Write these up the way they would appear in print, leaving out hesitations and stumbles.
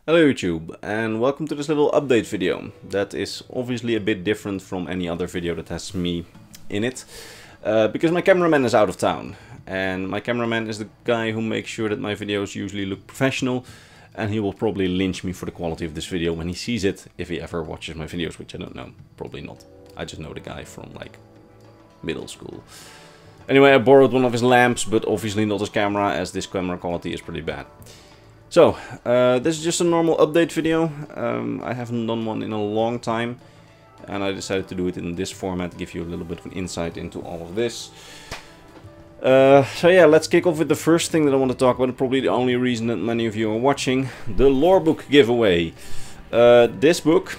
Hello YouTube, and welcome to this little update video. That is obviously a bit different from any other video that has me in it, because my cameraman is out of town. And my cameraman is the guy who makes sure that my videos usually look professional, and he will probably lynch me for the quality of this video when he sees it, if he ever watches my videos, which I don't know. Probably not. I just know the guy from like middle school. Anyway, I borrowed one of his lamps, but obviously not his camera, as this camera quality is pretty bad. So, this is just a normal update video. I haven't done one in a long time, and I decided to do it in this format, give you a little bit of an insight into all of this. So yeah, let's kick off with the first thing that I want to talk about, probably the only reason that many of you are watching, the Lorebook giveaway. This book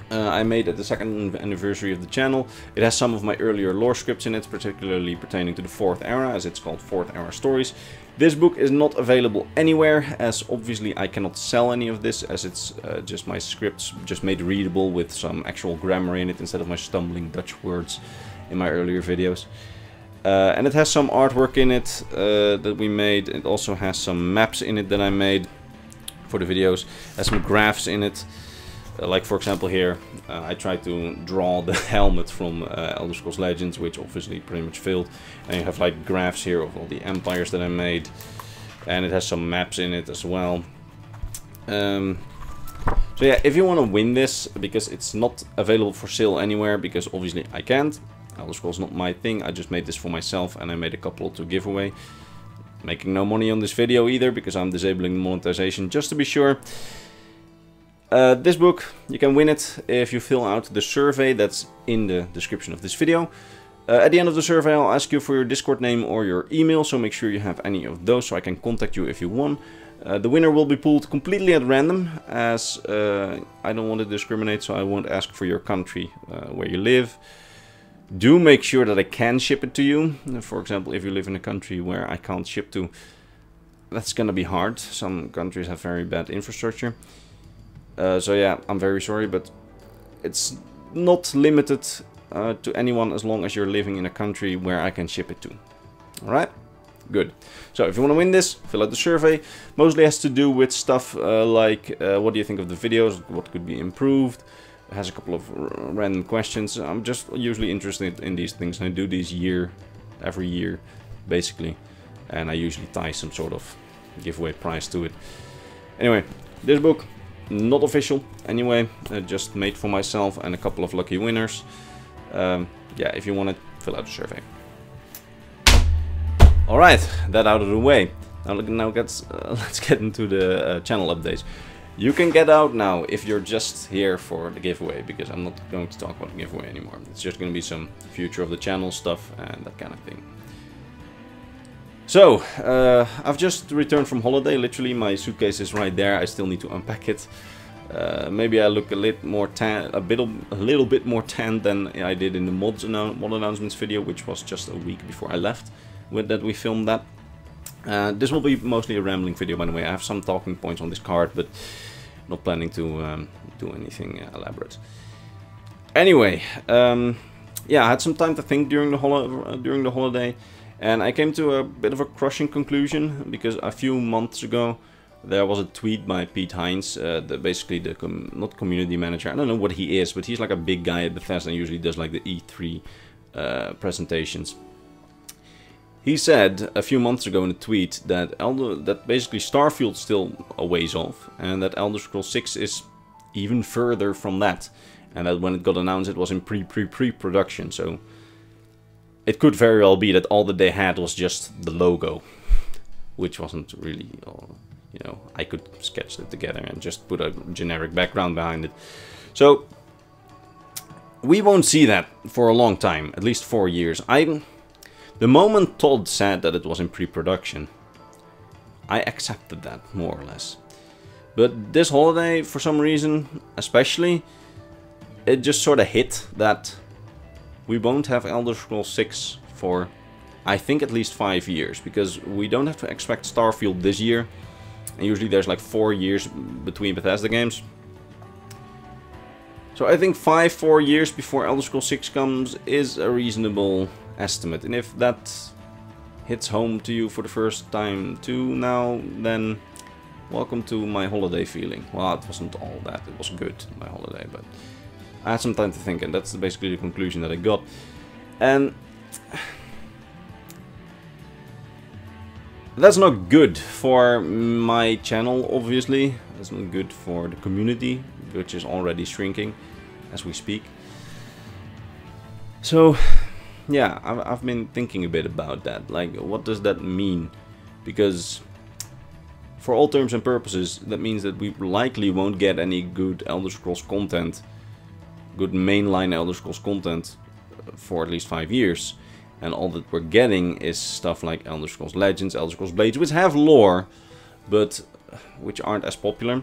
I made at the second anniversary of the channel. It has some of my earlier lore scripts in it, particularly pertaining to the 4th era, as it's called 4th era stories. This book is not available anywhere, as obviously I cannot sell any of this, as it's just my scripts, just made readable with some actual grammar in it instead of my stumbling Dutch words in my earlier videos. And it has some artwork in it that we made. It also has some maps in it that I made for the videos. It has some graphs in it. Like for example here, I tried to draw the helmet from Elder Scrolls Legends, which obviously pretty much failed. And you have like graphs here of all the empires that I made. And it has some maps in it as well. So yeah, if you want to win this, because it's not available for sale anywhere, because obviously I can't. Elder Scrolls is not my thing, I just made this for myself, and I made a couple to give away. Making no money on this video either, because I'm disabling monetization just to be sure. This book, you can win it if you fill out the survey that's in the description of this video. At the end of the survey, I'll ask you for your Discord name or your email, so make sure you have any of those so I can contact you if you won. The winner will be pulled completely at random, as I don't want to discriminate, so I won't ask for your country where you live. Do make sure that I can ship it to you. For example, if you live in a country where I can't ship to, that's gonna be hard. Some countries have very bad infrastructure. So yeah, I'm very sorry, but it's not limited to anyone as long as you're living in a country where I can ship it to. Alright? Good. So if you want to win this, fill out the survey. Mostly has to do with stuff like what do you think of the videos, what could be improved. It has a couple of random questions. I'm just usually interested in these things, and I do these every year, basically. And I usually tie some sort of giveaway prize to it. Anyway, this book, not official anyway, just made for myself and a couple of lucky winners. Yeah, if you want it, fill out the survey. Alright, that out of the way. Now let's get into the channel updates. You can get out now if you're just here for the giveaway, because I'm not going to talk about the giveaway anymore. It's just going to be some future of the channel stuff and that kind of thing. So, I've just returned from holiday. Literally, my suitcase is right there. I still need to unpack it. Maybe I look a little more tan, a little bit more tan than I did in the mod announcements video, which was just a week before I left. That we filmed that. This will be mostly a rambling video, by the way. I have some talking points on this card, but not planning to do anything elaborate. Anyway, yeah, I had some time to think during the holiday. And I came to a bit of a crushing conclusion, because a few months ago there was a tweet by Pete Hines, basically the not community manager, I don't know what he is, but he's like a big guy at Bethesda and usually does like the E3 presentations. He said a few months ago in a tweet that basically Starfield's still a ways off, and that Elder Scrolls 6 is even further from that, and that when it got announced it was in pre-production, so it could very well be that all that they had was just the logo, which wasn't really, you know, I could sketch it together and just put a generic background behind it. So, we won't see that for a long time, at least 4 years. The moment Todd said that it was in pre-production, I accepted that, more or less. But this holiday, for some reason, especially, it just sort of hit that we won't have Elder Scrolls 6 for, I think, at least 5 years, because we don't have to expect Starfield this year, and usually there's like 4 years between Bethesda games. So I think 4 years before Elder Scrolls 6 comes is a reasonable estimate, and if that hits home to you for the first time too now, then welcome to my holiday feeling. Well, it wasn't all that, it was good, my holiday, but I had some time to think, and that's basically the conclusion that I got. And that's not good for my channel, obviously. That's not good for the community, which is already shrinking as we speak. So, yeah, I've been thinking a bit about that. Like, what does that mean? Because for all terms and purposes, that means that we likely won't get any good Elder Scrolls content, good mainline Elder Scrolls content for at least 5 years. And all that we're getting is stuff like Elder Scrolls Legends, Elder Scrolls Blades, which have lore, but which aren't as popular.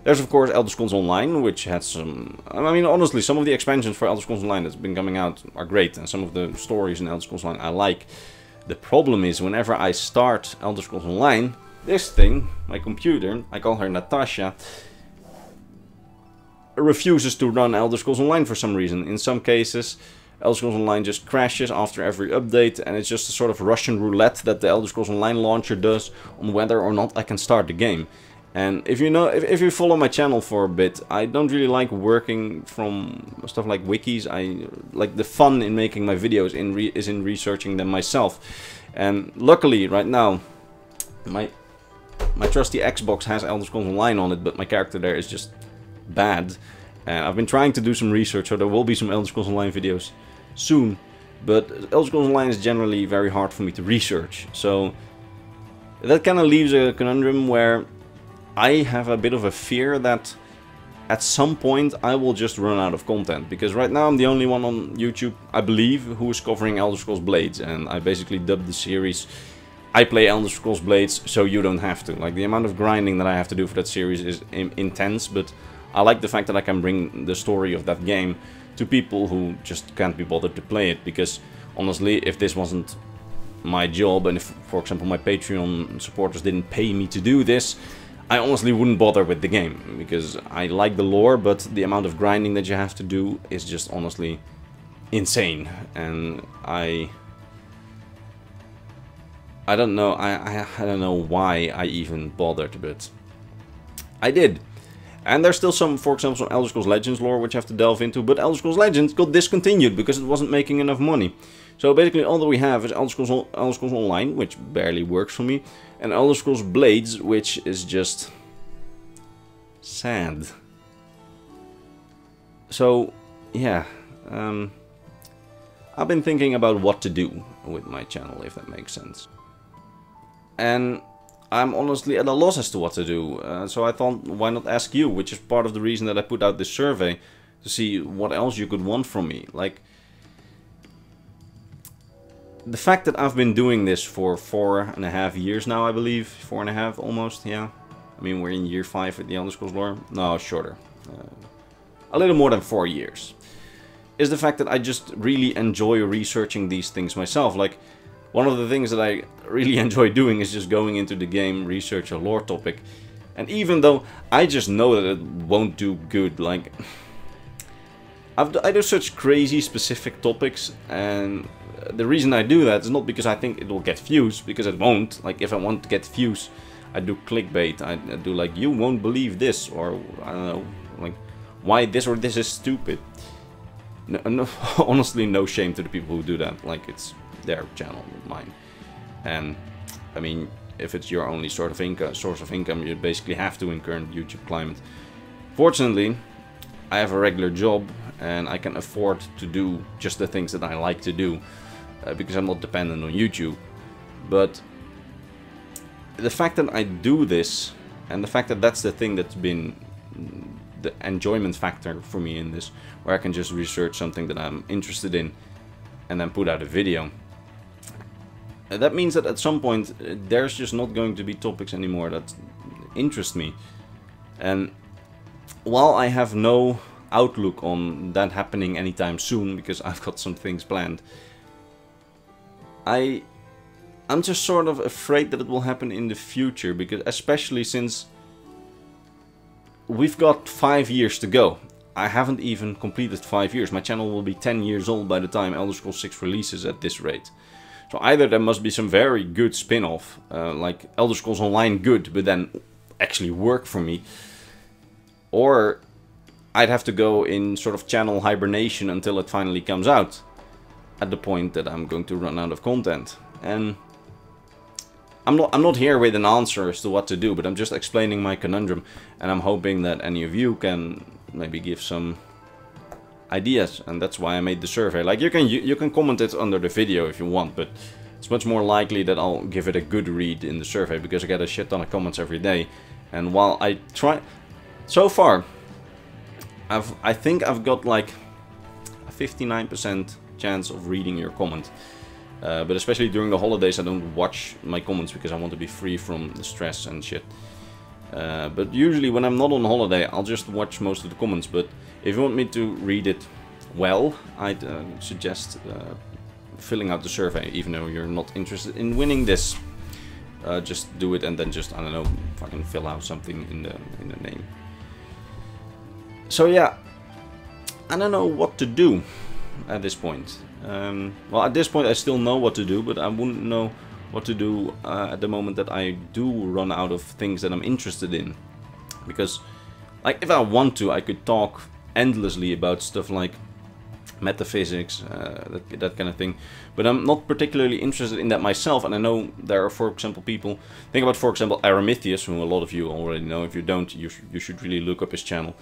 There's of course Elder Scrolls Online, which had some... I mean, honestly, some of the expansions for Elder Scrolls Online that's been coming out are great, and some of the stories in Elder Scrolls Online I like. The problem is, whenever I start Elder Scrolls Online, this thing, my computer, I call her Natasha, refuses to run Elder Scrolls Online for some reason. In some cases, Elder Scrolls Online just crashes after every update, and it's just a sort of Russian roulette that the Elder Scrolls Online launcher does on whether or not I can start the game. And if you know, if you follow my channel for a bit, I don't really like working from stuff like wikis. I like the fun in making my videos is in researching them myself. And luckily, right now, my trusty Xbox has Elder Scrolls Online on it, but my character there is just bad. And I've been trying to do some research, so there will be some Elder Scrolls Online videos soon. But Elder Scrolls Online is generally very hard for me to research. So that kind of leaves a conundrum where I have a bit of a fear that at some point I will just run out of content. Because right now I'm the only one on YouTube, I believe, who is covering Elder Scrolls Blades. And I basically dubbed the series, I play Elder Scrolls Blades so you don't have to. Like, the amount of grinding that I have to do for that series is intense, but I like the fact that I can bring the story of that game to people who just can't be bothered to play it. Because honestly, if this wasn't my job, and if, for example, my Patreon supporters didn't pay me to do this, I honestly wouldn't bother with the game. Because I like the lore, but the amount of grinding that you have to do is just honestly insane. And I don't know, I don't know why I even bothered, but I did. And there's still some, for example, some Elder Scrolls Legends lore which I have to delve into, but Elder Scrolls Legends got discontinued because it wasn't making enough money. So basically all that we have is Elder Scrolls Online, which barely works for me, and Elder Scrolls Blades, which is just sad. So, yeah, I've been thinking about what to do with my channel, if that makes sense. And I'm honestly at a loss as to what to do, so I thought, why not ask you, which is part of the reason that I put out this survey, to see what else you could want from me. Like, the fact that I've been doing this for 4.5 years now, I believe, 4.5 almost, yeah. I mean, we're in year 5 with the Elder Scrolls lore. No, shorter. A little more than 4 years. Is the fact that I just really enjoy researching these things myself. Like, one of the things that I really enjoy doing is just going into the game, research a lore topic. And even though I just know that it won't do good, like, I do such crazy specific topics, and the reason I do that is not because I think it will get views, because it won't. Like, if I want to get views, I do clickbait, I do like, you won't believe this, or I don't know, like, why this or this is stupid. No, honestly, no shame to the people who do that, like, it's their channel, not mine. And I mean, if it's your only source of income, you basically have to in current YouTube climate. Fortunately, I have a regular job and I can afford to do just the things that I like to do, because I'm not dependent on YouTube. But the fact that I do this, and the fact that that's the thing that's been the enjoyment factor for me in this, where I can just research something that I'm interested in and then put out a video. That means that at some point there's just not going to be topics anymore that interest me. And while I have no outlook on that happening anytime soon, because I've got some things planned, I'm just sort of afraid that it will happen in the future, because especially since we've got 5 years to go. I haven't even completed 5 years. My channel will be 10 years old by the time Elder Scrolls 6 releases at this rate. So either there must be some very good spin-off, like Elder Scrolls Online good, but then actually work for me. Or I'd have to go in sort of channel hibernation until it finally comes out, at the point that I'm going to run out of content. And I'm not here with an answer as to what to do, but I'm just explaining my conundrum, and I'm hoping that any of you can maybe give some ideas, and that's why I made the survey. Like, you can comment it under the video if you want, but it's much more likely that I'll give it a good read in the survey, because I get a shit ton of comments every day. And while I try, so far, I think I've got like a 59% chance of reading your comment. But especially during the holidays, I don't watch my comments because I want to be free from the stress and shit. But usually when I'm not on holiday, I'll just watch most of the comments. But if you want me to read it well, I'd suggest filling out the survey, even though you're not interested in winning this. Just do it, and then just, I don't know, fucking fill out something in the name. So yeah, I don't know what to do at this point. Well, at this point I still know what to do, but I wouldn't know what to do at the moment that I do run out of things that I'm interested in. Because, like, if I want to, I could talk endlessly about stuff like metaphysics, that kind of thing. But I'm not particularly interested in that myself, and I know there are, for example, people... Think about, for example, Aramithius, who a lot of you already know. If you don't, you should really look up his channel.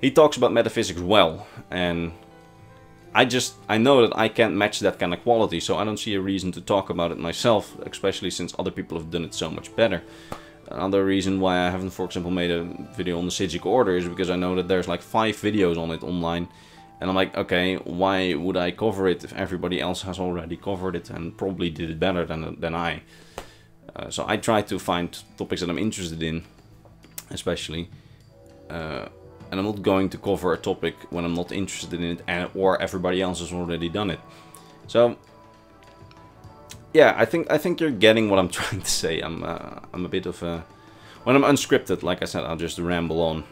He talks about metaphysics well, and I know that I can't match that kind of quality, so I don't see a reason to talk about it myself, especially since other people have done it so much better. Another reason why I haven't, for example, made a video on the Sijic Order is because I know that there's like 5 videos on it online, and I'm like, okay, why would I cover it if everybody else has already covered it and probably did it better than I? So I try to find topics that I'm interested in, especially. And I'm not going to cover a topic when I'm not interested in it, or everybody else has already done it. So yeah, I think you're getting what I'm trying to say. I'm a bit of a... When I'm unscripted, like I said, I'll just ramble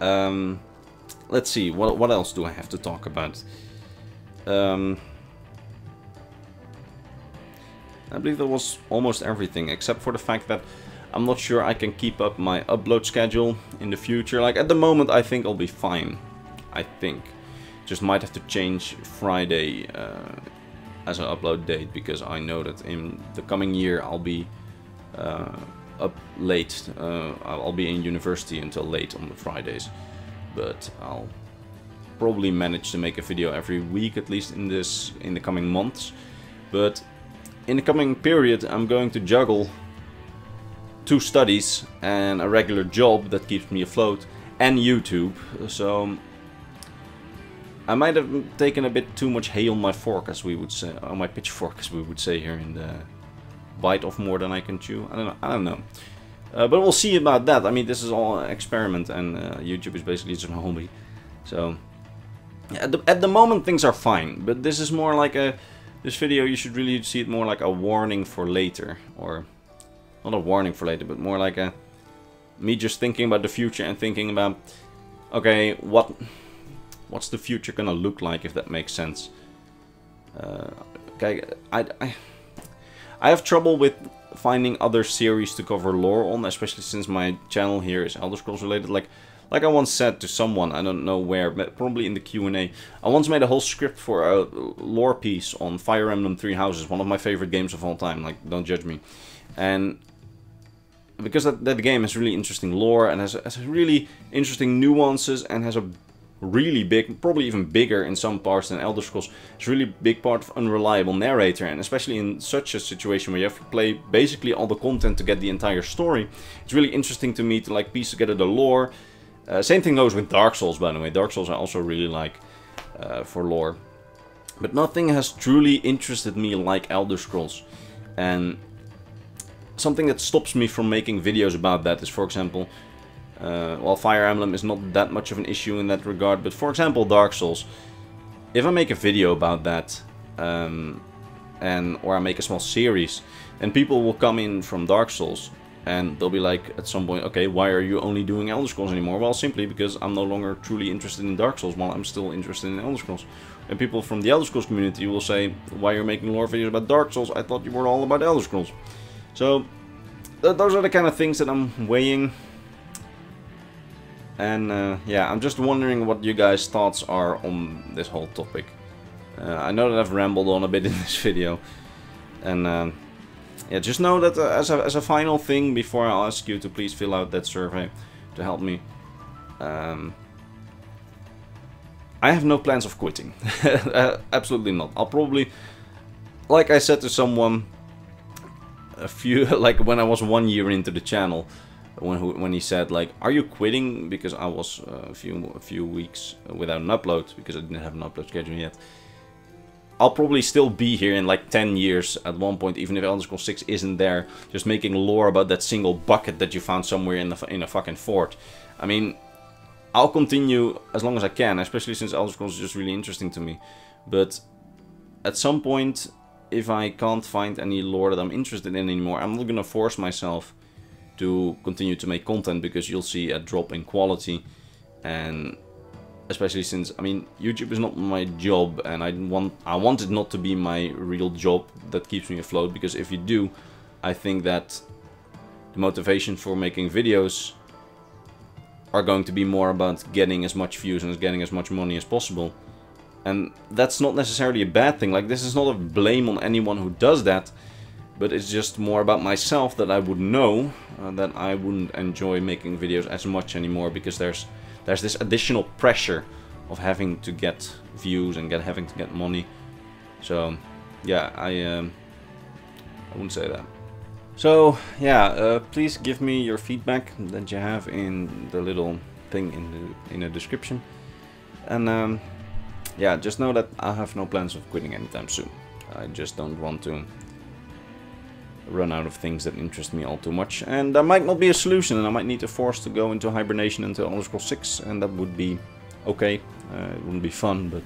on. Let's see, what else do I have to talk about? I believe that was almost everything, except for the fact that I'm not sure I can keep up my upload schedule in the future. Like, at the moment, I think I'll be fine. I think. Just might have to change Friday as an upload date, because I know that in the coming year I'll be up late. I'll be in university until late on the Fridays. But I'll probably manage to make a video every week, at least in the coming months. But in the coming period, I'm going to juggle 2 studies and a regular job that keeps me afloat, and YouTube. So I might have taken a bit too much hay on my fork, as we would say, on my pitchfork, as we would say here in the bite off more than I can chew. I don't know. But we'll see about that. I mean, this is all an experiment, and YouTube is basically just a hobby. So at the moment things are fine, but this is more like this video, you should really see it more like a warning for later, or not a warning for later, but more like me just thinking about the future and thinking about, okay, what's the future gonna look like, if that makes sense. Okay, I have trouble with finding other series to cover lore on, especially since my channel here is Elder Scrolls related. Like I once said to someone, I don't know where, but probably in the Q&A, I once made a whole script for a lore piece on Fire Emblem Three Houses, one of my favorite games of all time. Like, don't judge me. And because that game has really interesting lore and has really interesting nuances, and has a really big, probably even bigger in some parts than Elder Scrolls, it's a really big part of unreliable narrator, and especially in such a situation where you have to play basically all the content to get the entire story, it's really interesting to me to like piece together the lore. Same thing goes with Dark Souls, by the way. Dark Souls I also really like for lore. But nothing has truly interested me like Elder Scrolls. And something that stops me from making videos about that is, for example, well, Fire Emblem is not that much of an issue in that regard, but for example, Dark Souls. If I make a video about that, or I make a small series, then people will come in from Dark Souls, and they'll be like, at some point, okay, why are you only doing Elder Scrolls anymore? Well, simply because I'm no longer truly interested in Dark Souls, while I'm still interested in Elder Scrolls. And people from the Elder Scrolls community will say, why are you making lore videos about Dark Souls? I thought you were all about Elder Scrolls. So, those are the kind of things that I'm weighing. And yeah, I'm just wondering what you guys' thoughts are on this whole topic. I know that I've rambled on a bit in this video. And yeah, just know that as a final thing, before I ask you to please fill out that survey to help me, I have no plans of quitting. Absolutely not. I'll probably, like I said to someone like when I was 1 year into the channel, when he said like, are you quitting because I was a few weeks without an upload because I didn't have an upload schedule yet. I'll probably still be here in like 10 years at one point, even if Elder Scrolls 6 isn't there, just making lore about that single bucket that you found somewhere in a fucking fort. I mean, I'll continue as long as I can, especially since Elder Scrolls is just really interesting to me. But at some point, if I can't find any lore that I'm interested in anymore, I'm not gonna force myself to continue to make content, because you'll see a drop in quality. And especially since, I mean, YouTube is not my job, and I want it not to be my real job that keeps me afloat, because if you do, I think that the motivation for making videos are going to be more about getting as much views and getting as much money as possible. And that's not necessarily a bad thing. Like, this is not a blame on anyone who does that, but it's just more about myself, that I would know that I wouldn't enjoy making videos as much anymore, because there's this additional pressure of having to get views and having to get money. So yeah, I wouldn't say that. So yeah, please give me your feedback that you have in the little thing in the description. And yeah, just know that I have no plans of quitting anytime soon. I just don't want to run out of things that interest me all too much, and that might not be a solution, and I might need to force to go into hibernation until Elder Scrolls 6, and that would be okay. It wouldn't be fun, but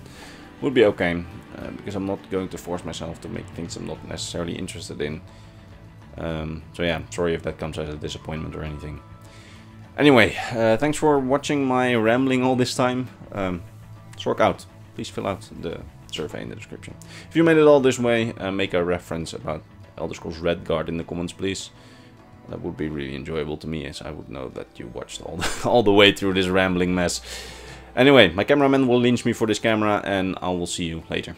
would be okay, because I'm not going to force myself to make things I'm not necessarily interested in. So yeah, sorry if that comes as a disappointment or anything. Anyway, thanks for watching my rambling all this time. Sork out. Please fill out the survey in the description. If you made it all this way, make a reference about Elder Scrolls Redguard in the comments, please. That would be really enjoyable to me, as I would know that you watched all the way through this rambling mess. Anyway, my cameraman will lynch me for this camera, and I will see you later.